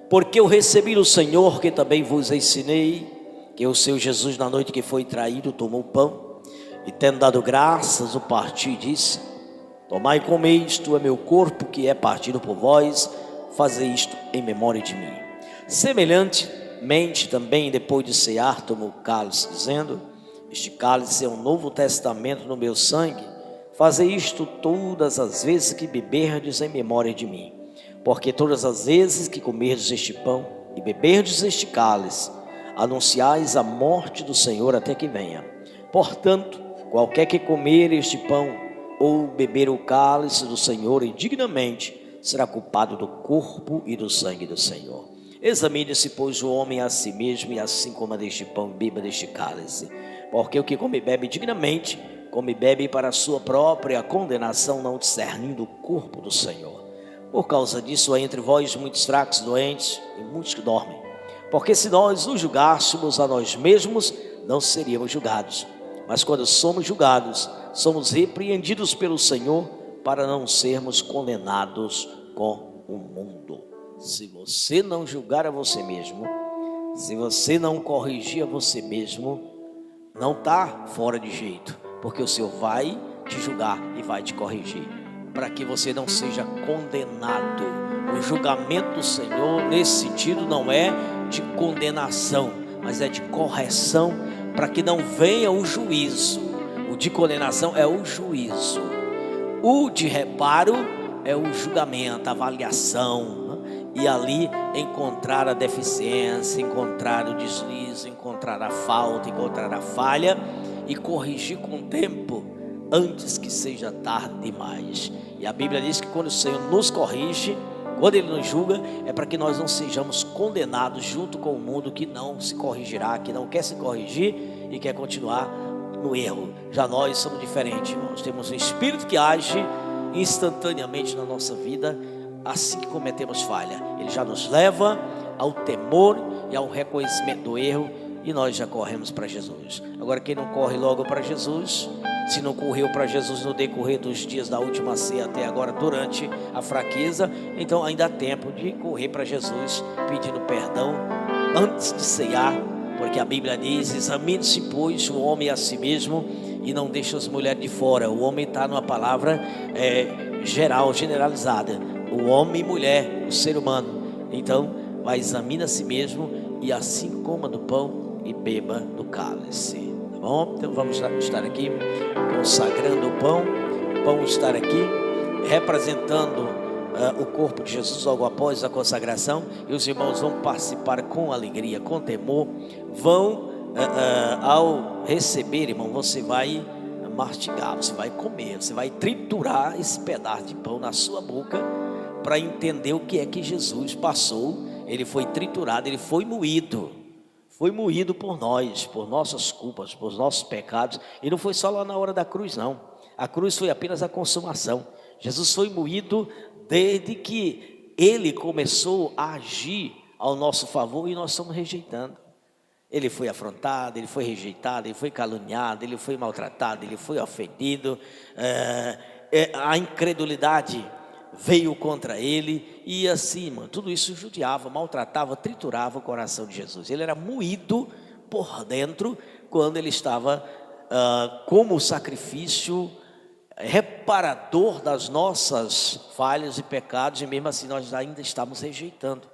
Porque eu recebi do Senhor, que também vos ensinei, que o Senhor Jesus, na noite que foi traído, tomou o pão, e tendo dado graças, o partiu e disse: tomai e comei, isto é meu corpo, que é partido por vós, fazei isto em memória de mim. Semelhantemente também, depois de cear, tomou o cálice, dizendo: este cálice é um novo testamento no meu sangue, fazei isto todas as vezes que beberdes em memória de mim. Porque todas as vezes que comerdes este pão e beberdes este cálice, anunciais a morte do Senhor até que venha. Portanto, qualquer que comer este pão ou beber o cálice do Senhor indignamente, será culpado do corpo e do sangue do Senhor. Examine-se, pois, o homem a si mesmo, e assim coma deste pão e beba deste cálice. Porque o que come e bebe dignamente, come e bebe para a sua própria condenação, não discernindo o corpo do Senhor. Por causa disso, há entre vós muitos fracos, doentes, e muitos que dormem. Porque se nós nos julgássemos a nós mesmos, não seríamos julgados. Mas quando somos julgados, somos repreendidos pelo Senhor, para não sermos condenados com o mundo. Se você não julgar a você mesmo, se você não corrigir a você mesmo, não está fora de jeito, porque o Senhor vai te julgar e vai te corrigir, para que você não seja condenado. O julgamento do Senhor, nesse sentido, não é de condenação, mas é de correção, para que não venha o juízo. O de condenação é o juízo, o de reparo é o julgamento, a avaliação, né? E ali encontrar a deficiência, encontrar o deslize, encontrar a falta, encontrar a falha e corrigir com o tempo, antes que seja tarde demais. E a Bíblia diz que quando o Senhor nos corrige, quando Ele nos julga, é para que nós não sejamos condenados junto com o mundo que não se corrigirá, que não quer se corrigir e quer continuar no erro. Já nós somos diferentes, irmãos. Temos um Espírito que age instantaneamente na nossa vida assim que cometemos falha. Ele já nos leva ao temor e ao reconhecimento do erro, e nós já corremos para Jesus. Agora, quem não corre logo para Jesus, se não correu para Jesus no decorrer dos dias da última ceia até agora, durante a fraqueza, então ainda há tempo de correr para Jesus, pedindo perdão antes de ceiar, porque a Bíblia diz: examine-se, pois, o homem a si mesmo, e não deixe as mulheres de fora. O homem está numa palavra geral, generalizada. O homem e mulher, o ser humano. Então, vai, examine a si mesmo, e assim coma do pão e beba do cálice. Tá bom? Então vamos estar aqui consagrando o pão. Vamos estar aqui representando o corpo de Jesus logo após a consagração. E os irmãos vão participar com alegria, com temor. Vão, ao receber, irmão, você vai mastigar, você vai comer, você vai triturar esse pedaço de pão na sua boca, para entender o que é que Jesus passou. Ele foi triturado, ele foi moído por nós, por nossas culpas, por nossos pecados. E não foi só lá na hora da cruz, não. A cruz foi apenas a consumação. Jesus foi moído desde que Ele começou a agir ao nosso favor, e nós estamos rejeitando. Ele foi afrontado, Ele foi rejeitado, Ele foi caluniado, Ele foi maltratado, Ele foi ofendido. A incredulidade veio contra Ele, e assim, mano, tudo isso judiava, maltratava, triturava o coração de Jesus. Ele era moído por dentro quando Ele estava como sacrifício reparador das nossas falhas e pecados, e mesmo assim nós ainda estamos rejeitando,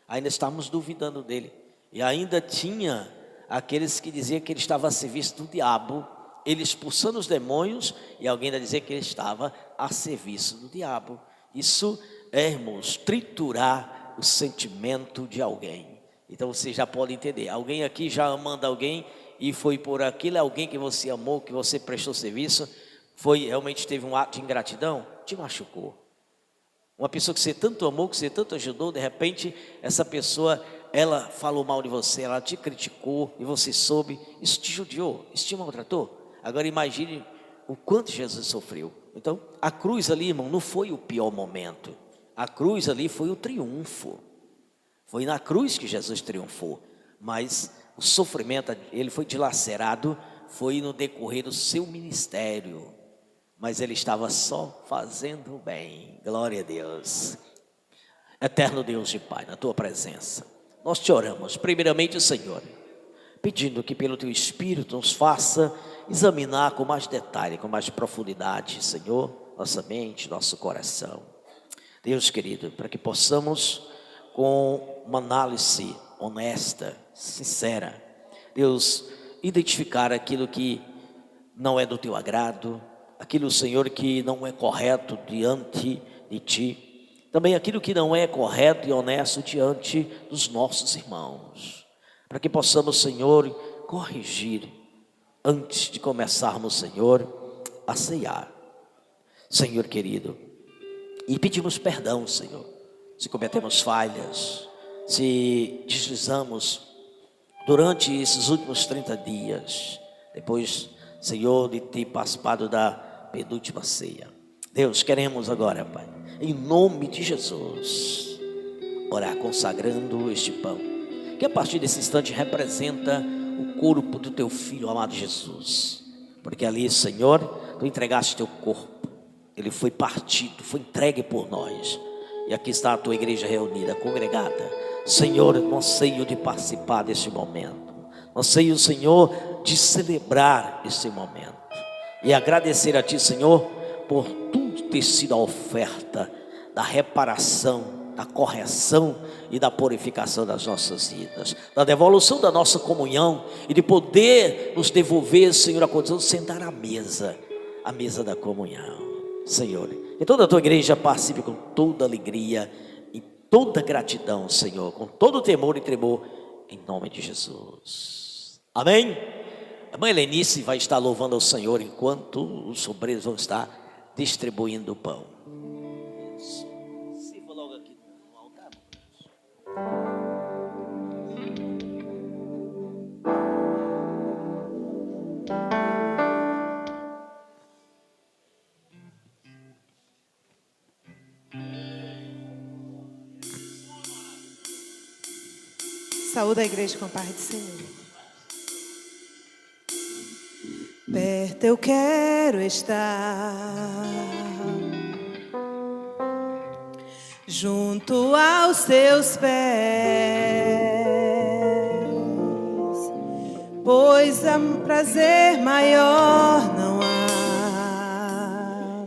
ainda estamos duvidando dele, e ainda tinha aqueles que diziam que ele estava a serviço do diabo, ele expulsando os demônios, e alguém vai dizer que ele estava a serviço do diabo. Isso é, irmãos, triturar o sentimento de alguém. Então você já pode entender, alguém aqui já amando alguém, e foi por aquilo, alguém que você amou, que você prestou serviço, realmente teve um ato de ingratidão, te machucou. Uma pessoa que você tanto amou, que você tanto ajudou, de repente, essa pessoa, ela falou mal de você, ela te criticou, e você soube, isso te judiou, isso te maltratou. Agora imagine o quanto Jesus sofreu. Então, a cruz ali, irmão, não foi o pior momento. A cruz ali foi o triunfo. Foi na cruz que Jesus triunfou. Mas o sofrimento, ele foi dilacerado, foi no decorrer do seu ministério. Mas ele estava só fazendo o bem. Glória a Deus. Eterno Deus de Pai, na tua presença, nós te oramos, primeiramente, Senhor, pedindo que pelo teu Espírito nos faça examinar com mais detalhe, com mais profundidade, Senhor, nossa mente, nosso coração. Deus querido, para que possamos, com uma análise honesta, sincera, Deus, identificar aquilo que não é do teu agrado, aquilo, Senhor, que não é correto diante de ti, também aquilo que não é correto e honesto diante dos nossos irmãos, para que possamos, Senhor, corrigir antes de começarmos, Senhor, a ceiar, Senhor querido, e pedimos perdão, Senhor, se cometemos falhas, se deslizamos durante esses últimos 30 dias, depois, Senhor, de ter participado da penúltima ceia. Deus, queremos agora, Pai, em nome de Jesus, orar consagrando este pão, que a partir desse instante representa o corpo do teu Filho amado Jesus, porque ali, Senhor, tu entregaste teu corpo, ele foi partido, foi entregue por nós, e aqui está a tua igreja reunida, congregada, Senhor, no anseio de participar deste momento, no anseio, Senhor, de celebrar esse momento, e agradecer a ti, Senhor, por tudo ter sido a oferta da reparação, da correção e da purificação das nossas vidas, da devolução da nossa comunhão e de poder nos devolver, Senhor, a condição de sentar à mesa da comunhão, Senhor. E toda a tua igreja participe com toda alegria e toda gratidão, Senhor, com todo temor e tremor, em nome de Jesus. Amém? A mãe Lenice vai estar louvando ao Senhor enquanto os obreiros vão estar distribuindo o pão. Sirva logo aqui no altar. Saúde a igreja com a paz do Senhor. Perto eu quero estar, junto aos teus pés, pois há um prazer maior não há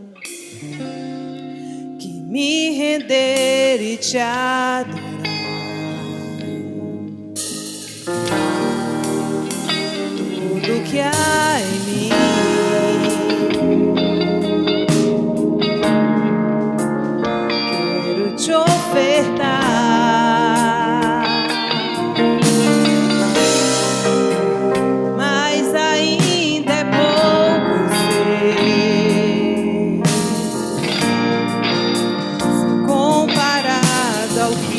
que me render e te adorar. Tudo que há em mim quero te ofertar, mas ainda é pouco ser comparado ao que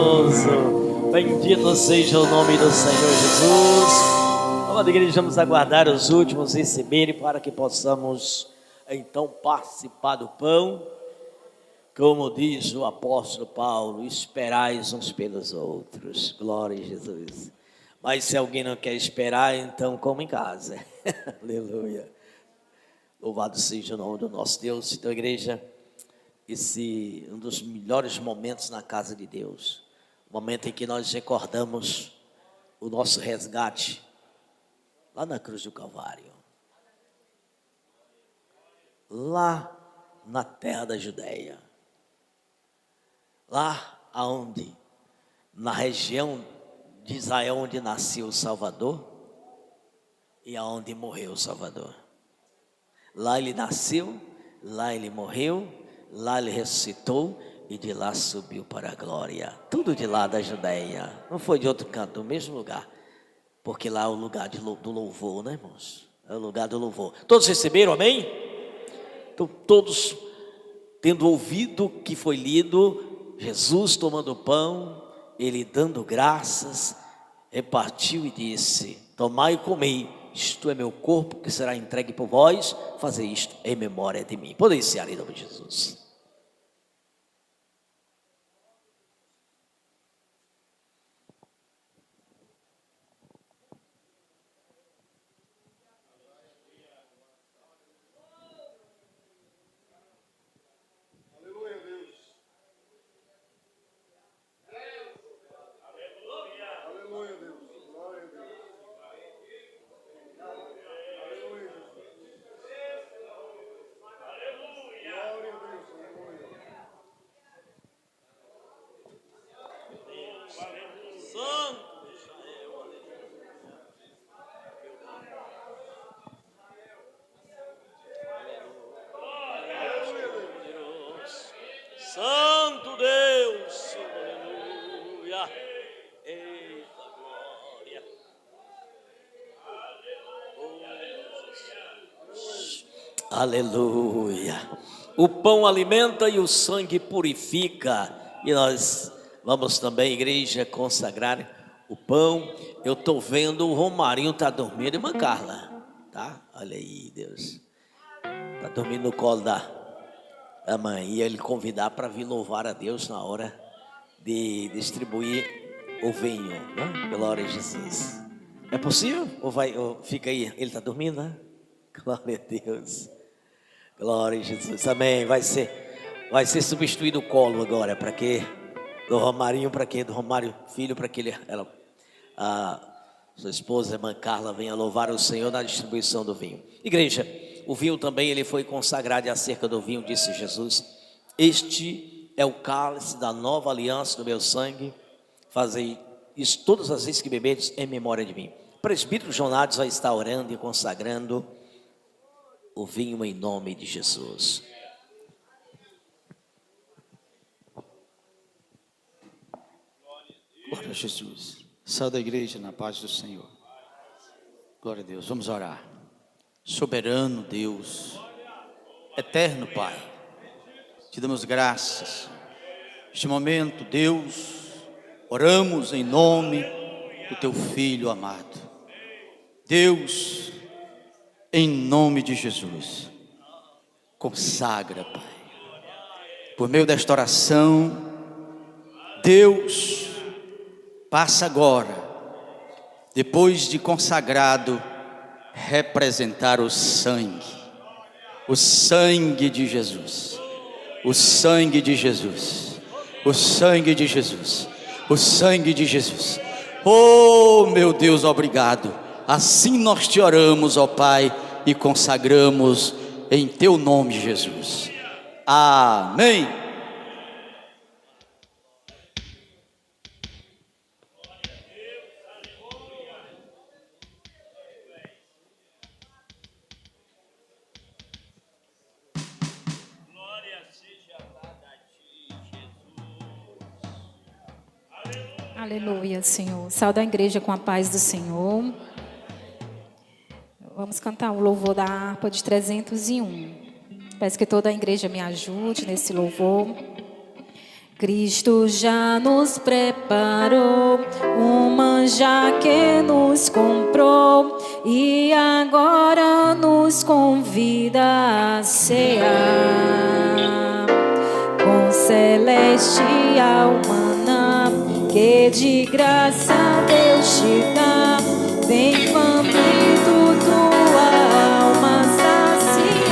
poderoso. Bendito seja o nome do Senhor Jesus. Amada igreja, vamos aguardar os últimos receberem para que possamos então participar do pão. Como diz o apóstolo Paulo, esperais uns pelos outros. Glória a Jesus. Mas se alguém não quer esperar, então coma em casa. Aleluia. Louvado seja o nome do nosso Deus. Então, igreja, esse é um dos melhores momentos na casa de Deus. O momento em que nós recordamos o nosso resgate lá na cruz do Calvário. Lá na terra da Judéia. Lá aonde, na região de Israel, onde nasceu o Salvador e aonde morreu o Salvador. Lá ele nasceu, lá ele morreu, lá ele ressuscitou e de lá subiu para a glória. Tudo de lá da Judéia, não foi de outro canto, do mesmo lugar. Porque lá é o lugar do louvor, né, irmãos? É o lugar do louvor. Todos receberam, amém? Então, todos tendo ouvido o que foi lido, Jesus tomando o pão, ele dando graças, repartiu e disse: tomai e comei, isto é meu corpo que será entregue por vós, fazer isto em memória de mim. Podem iniciar em nome de Jesus. Santo Deus, aleluia, eita glória, aleluia. O pão alimenta e o sangue purifica. E nós vamos também, igreja, consagrar o pão. Eu estou vendo o Romarinho está dormindo, irmã Carla, tá? Olha aí, Deus, está dormindo no colo da mãe, e ele convidar para vir louvar a Deus na hora de distribuir o vinho, né? Glória a Jesus. É possível? Ou fica aí? Ele está dormindo, né? Glória a Deus. Glória a Jesus. Amém. Vai ser substituído o colo agora. Para quê? Do Romarinho, para quê? Do Romário Filho, para que a sua esposa, a irmã Carla, venha louvar o Senhor na distribuição do vinho. Igreja, o vinho também ele foi consagrado, e acerca do vinho disse Jesus: este é o cálice da nova aliança do meu sangue, fazei isso todas as vezes que beberdes em memória de mim. O presbítero Jonatas vai estar orando e consagrando o vinho em nome de Jesus. Glória a Jesus. Salve da igreja na paz do Senhor. Glória a Deus. Vamos orar. Soberano Deus, eterno Pai, te damos graças. Neste momento, Deus, oramos em nome do teu Filho amado. Deus, em nome de Jesus, consagra, Pai, por meio desta oração. Deus, passa agora, depois de consagrado, representar o sangue de Jesus, o sangue de Jesus, o sangue de Jesus, o sangue de Jesus. Oh meu Deus, obrigado. Assim nós te oramos, ó Pai, e consagramos em teu nome, Jesus. Amém. Aleluia, Senhor. Saúde a igreja com a paz do Senhor. Vamos cantar o louvor da harpa de 301. Peço que toda a igreja me ajude nesse louvor. Cristo já nos preparou um manjar que nos comprou e agora nos convida a cear com celestial maná que de graça Deus te dá. Vem faminto tua alma saciar.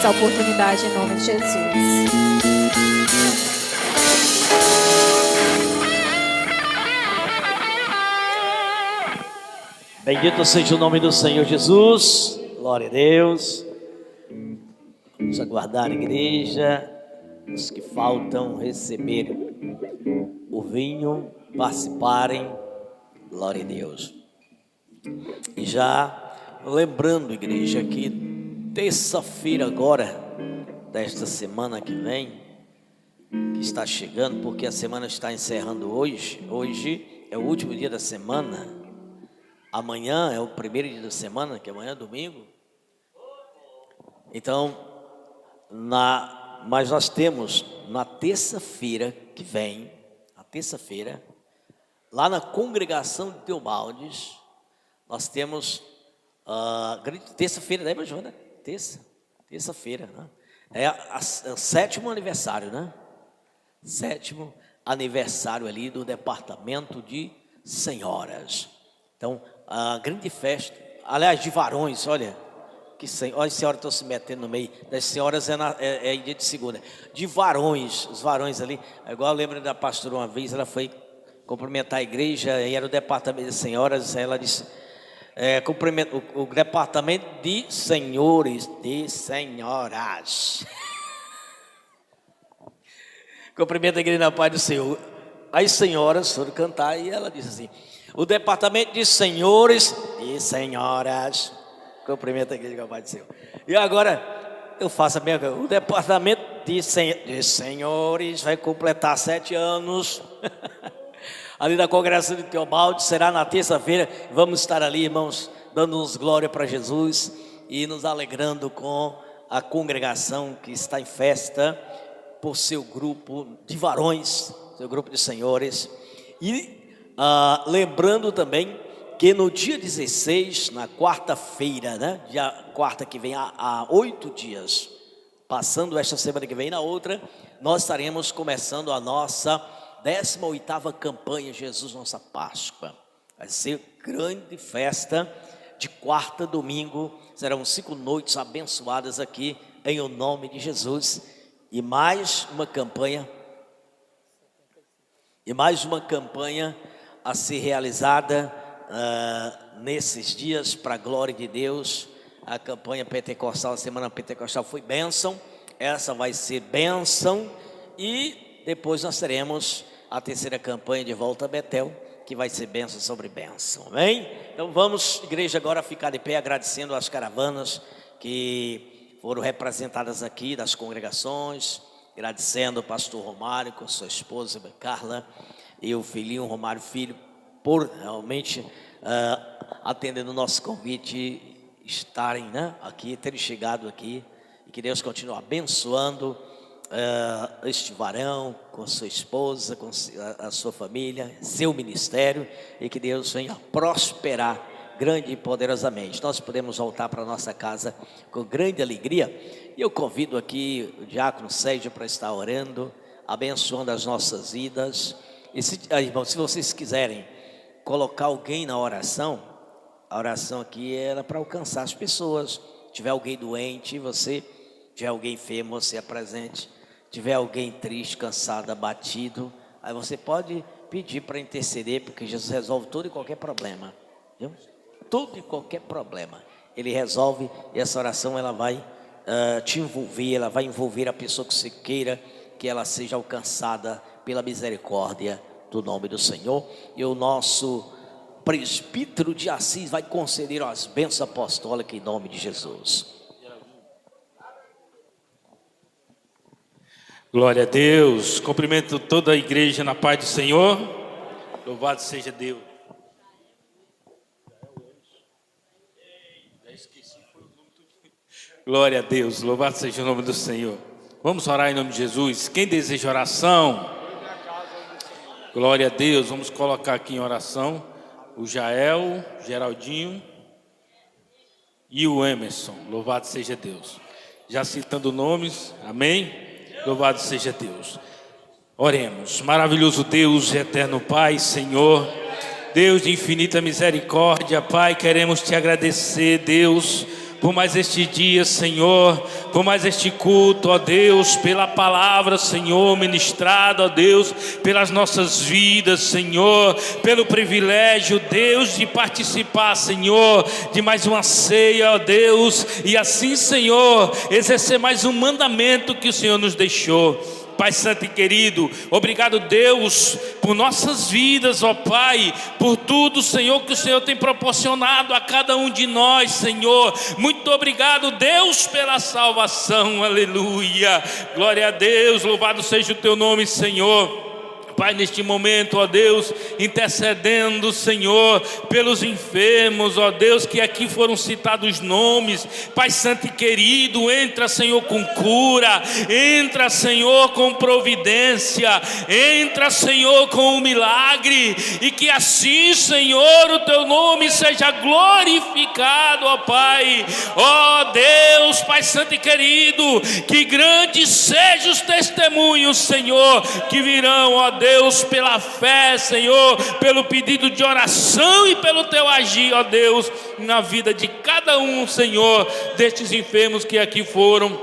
Essa oportunidade em nome de Jesus. Bendito seja o nome do Senhor Jesus. Glória a Deus. Vamos aguardar a igreja. Os que faltam receber o vinho, participarem. Glória a Deus. E já lembrando, igreja, que terça-feira agora, desta semana que vem, que está chegando, porque a semana está encerrando hoje. Hoje é o último dia da semana. Amanhã é o primeiro dia da semana, que amanhã é domingo. Então, mas nós temos na terça-feira que vem, lá na congregação de Teobaldes, nós temos terça-feira, lembra, Joana? Terça-feira, né? É o 7º aniversário, né? 7º aniversário ali do departamento de senhoras. Então, a grande festa, aliás, de varões, olha, Olha, as senhoras estão se metendo no meio. Das senhoras é em dia de segunda. De varões, os varões ali. É igual eu lembro da pastora uma vez, ela foi cumprimentar a igreja, e era o departamento de senhoras, ela disse, o departamento de senhores, de senhoras. Cumprimenta a igreja na paz do Senhor. As senhoras foram cantar e ela disse assim, o departamento de senhores e senhoras. Cumprimenta a igreja na paz do Senhor. E agora eu faço a minha coisa. O departamento de senhores vai completar 7 anos. Ali da congregação de Teobaldo, será na terça-feira. Vamos estar ali, irmãos, dando-nos glória para Jesus e nos alegrando com a congregação que está em festa por seu grupo de varões, seu grupo de senhores. E lembrando também que no dia 16, na quarta-feira, né, dia quarta que vem, há 8 dias, passando esta semana que vem na outra, nós estaremos começando a nossa 18ª campanha Jesus Nossa Páscoa. Vai ser grande festa de quarta a domingo. Serão 5 noites abençoadas aqui em o nome de Jesus. E mais uma campanha a ser realizada nesses dias para a glória de Deus. A campanha pentecostal, a semana pentecostal foi bênção. Essa vai ser bênção. E depois nós teremos a terceira campanha de volta a Betel, que vai ser bênção sobre bênção, amém? Então vamos, igreja, agora ficar de pé, agradecendo as caravanas que foram representadas aqui das congregações, agradecendo o pastor Romário com sua esposa Carla e o filhinho Romário Filho, por realmente atendendo o nosso convite, estarem, né, aqui, terem chegado aqui, e que Deus continue abençoando este varão, com sua esposa, com a sua família, seu ministério, e que Deus venha prosperar grande e poderosamente. Nós podemos voltar para a nossa casa com grande alegria, e eu convido aqui o diácono Sérgio para estar orando, abençoando as nossas vidas. E irmãos, se vocês quiserem colocar alguém na oração, a oração aqui era para alcançar as pessoas. Se tiver alguém doente, tiver alguém enfermo, você apresente. Tiver alguém triste, cansado, abatido, aí você pode pedir para interceder, porque Jesus resolve todo e qualquer problema, viu? Todo e qualquer problema Ele resolve, e essa oração ela vai te envolver, ela vai envolver a pessoa que você queira que ela seja alcançada pela misericórdia do nome do Senhor. E o nosso presbítero de Assis vai conceder as bênçãos apostólicas em nome de Jesus. Glória a Deus, cumprimento toda a igreja na paz do Senhor, louvado seja Deus. Glória a Deus, louvado seja o nome do Senhor. Vamos orar em nome de Jesus. Quem deseja oração? Glória a Deus, vamos colocar aqui em oração o Jael, Geraldinho e o Emerson, louvado seja Deus. Já citando nomes, amém? Louvado seja Deus. Oremos. Maravilhoso Deus, eterno Pai, Senhor, Deus de infinita misericórdia, Pai, queremos te agradecer, Deus, por mais este dia, Senhor, por mais este culto, ó Deus, pela palavra, Senhor, ministrada, ó Deus, pelas nossas vidas, Senhor, pelo privilégio, Deus, de participar, Senhor, de mais uma ceia, ó Deus, e assim, Senhor, exercer mais um mandamento que o Senhor nos deixou. Pai santo e querido, obrigado, Deus, por nossas vidas, ó Pai, por tudo, Senhor, que o Senhor tem proporcionado a cada um de nós, Senhor. Muito obrigado, Deus, pela salvação, aleluia. Glória a Deus, louvado seja o teu nome, Senhor. Pai, neste momento, ó Deus, intercedendo, Senhor, pelos enfermos, ó Deus, que aqui foram citados nomes. Pai santo e querido, entra, Senhor, com cura, entra, Senhor, com providência, entra, Senhor, com um milagre, e que assim, Senhor, o teu nome seja glorificado, ó Pai. Ó Deus, Pai santo e querido, que grandes sejam os testemunhos, Senhor, que virão, ó Deus, Deus, pela fé, Senhor, pelo pedido de oração e pelo teu agir, ó Deus, na vida de cada um, Senhor, destes enfermos que aqui foram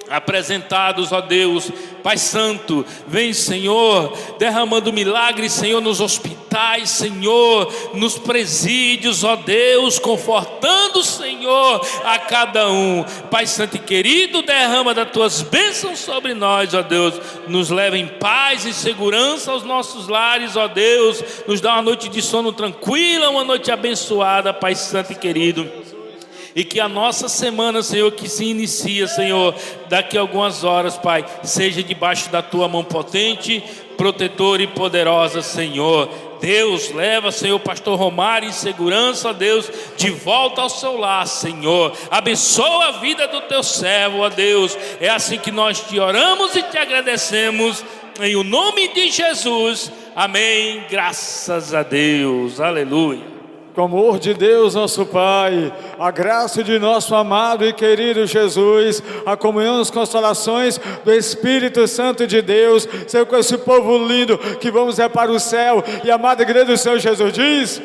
apresentados, ó Deus. Pai Santo, vem, Senhor, derramando milagres, Senhor, nos hospitais, Senhor, nos presídios, ó Deus, confortando, Senhor, a cada um. Pai Santo e querido, derrama das tuas bênçãos sobre nós, ó Deus, nos leva em paz e segurança aos nossos lares, ó Deus, nos dá uma noite de sono tranquila, uma noite abençoada, Pai Santo e querido. E que a nossa semana, Senhor, que se inicia, Senhor, daqui a algumas horas, Pai, seja debaixo da tua mão potente, protetora e poderosa, Senhor. Deus, leva, Senhor, o pastor Romário em segurança, ó Deus, de volta ao seu lar, Senhor. Abençoa a vida do teu servo, ó Deus. É assim que nós te oramos e te agradecemos, em o nome de Jesus. Amém. Graças a Deus. Aleluia. Com o amor de Deus, nosso Pai, a graça de nosso amado e querido Jesus, a comunhão das consolações do Espírito Santo de Deus, Senhor, com esse povo lindo que vamos para o céu, e a amada igreja do Senhor Jesus diz...